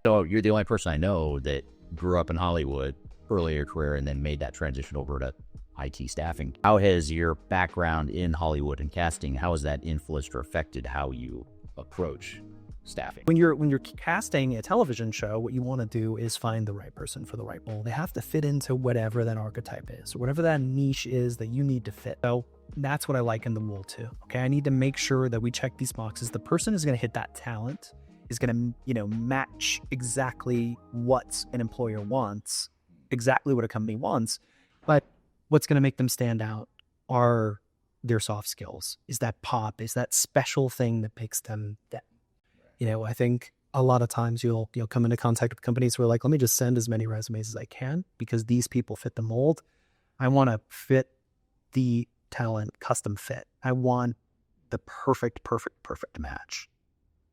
So you're the only person I know that grew up in Hollywood early in your career and then made that transition over to IT staffing. How has your background in Hollywood and casting, how has that influenced or affected how you approach staffing? When you're casting a television show, what you want to do is find the right person for the right role. They have to fit into whatever that archetype is, or whatever that niche is that you need to fit. So that's what I like in the role too. Okay, I need to make sure that we check these boxes. The person is going to hit that talent, is going to, match exactly what an employer wants, exactly what a company wants. But what's going to make them stand out are their soft skills. Is that pop? Is that special thing that makes them that? I think a lot of times you'll come into contact with companies who are like, let me just send as many resumes as I can because these people fit the mold. I want to fit the talent, custom fit. I want the perfect match.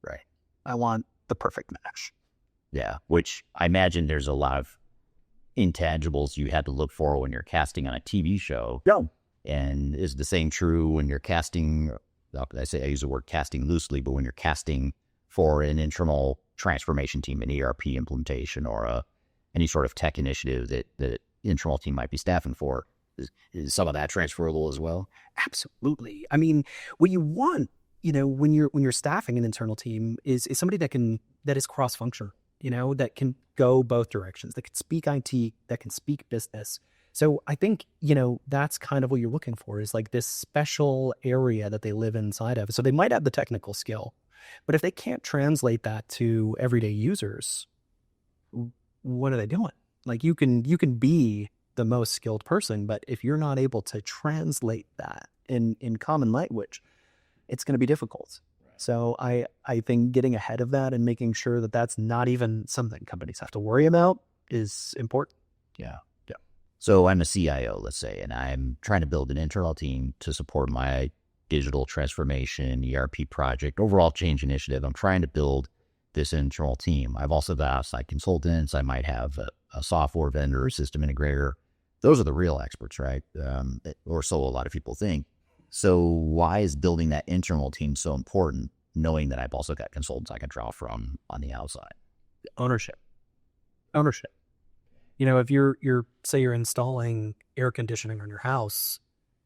Right. I want the perfect match. Yeah, which I imagine there's a lot of intangibles you had to look for when you're casting on a TV show. Yeah. And is the same true when you're casting, I use the word casting loosely, but when you're casting for an internal transformation team, an ERP implementation, or any sort of tech initiative that the internal team might be staffing for, is some of that transferable as well? Absolutely. I mean, what you want, when you're staffing an internal team is somebody that is cross-functional, that can go both directions, that can speak IT, that can speak business. So I think, that's kind of what you're looking for, is like this special area that they live inside of. So they might have the technical skill, but if they can't translate that to everyday users, what are they doing? Like you can be the most skilled person, but if you're not able to translate that in common language, it's going to be difficult. So I think getting ahead of that and making sure that that's not even something companies have to worry about is important. Yeah. So I'm a CIO, let's say, and I'm trying to build an internal team to support my digital transformation, ERP project, overall change initiative. I'm trying to build this internal team. I've also got outside consultants. I might have a software vendor, a system integrator. Those are the real experts, right? Or so a lot of people think. So why is building that internal team so important, knowing that I've also got consultants I can draw from on the outside? Ownership. If you're installing air conditioning on your house,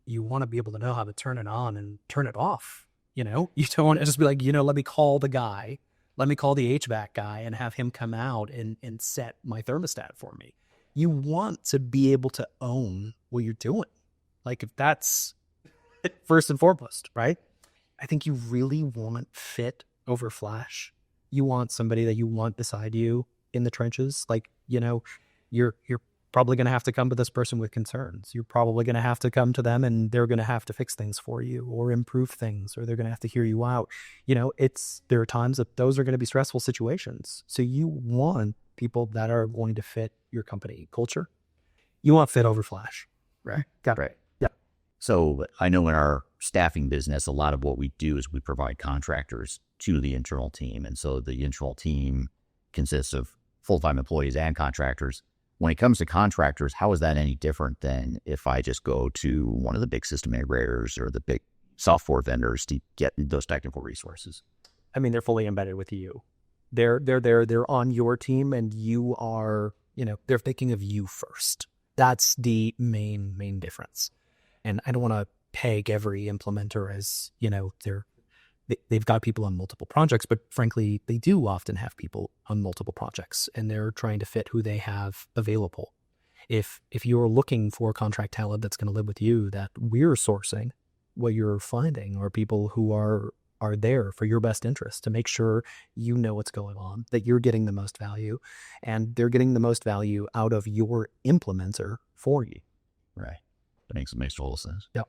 you want to be able to know how to turn it on and turn it off. You don't want to just be like, let me call the guy, let me call the HVAC guy and have him come out and set my thermostat for me. You want to be able to own what you're doing. Like if that's first and foremost, right? I think you really want fit over flash. You want somebody that you want beside you in the trenches. Like, you're probably going to have to come to this person with concerns. You're probably going to have to come to them and they're going to have to fix things for you or improve things, or they're going to have to hear you out. There are times that those are going to be stressful situations. So you want people that are going to fit your company culture. You want fit over flash. Right. Got it. Right. Yeah. So I know in our staffing business, a lot of what we do is we provide contractors to the internal team. And so the internal team consists of full-time employees and contractors. When it comes to contractors, how is that any different than if I just go to one of the big system integrators or the big software vendors to get those technical resources? I mean, they're fully embedded with you. They're on your team, and you are, they're thinking of you first. That's the main difference. And I don't want to peg every implementer as, they've got people on multiple projects, but frankly, they do often have people on multiple projects, and they're trying to fit who they have available. If you're looking for contract talent that's going to live with you, that we're sourcing, what you're finding are people who are there for your best interest to make sure you know what's going on, that you're getting the most value, and they're getting the most value out of your implementer for you. Right. That makes total sense. Yep.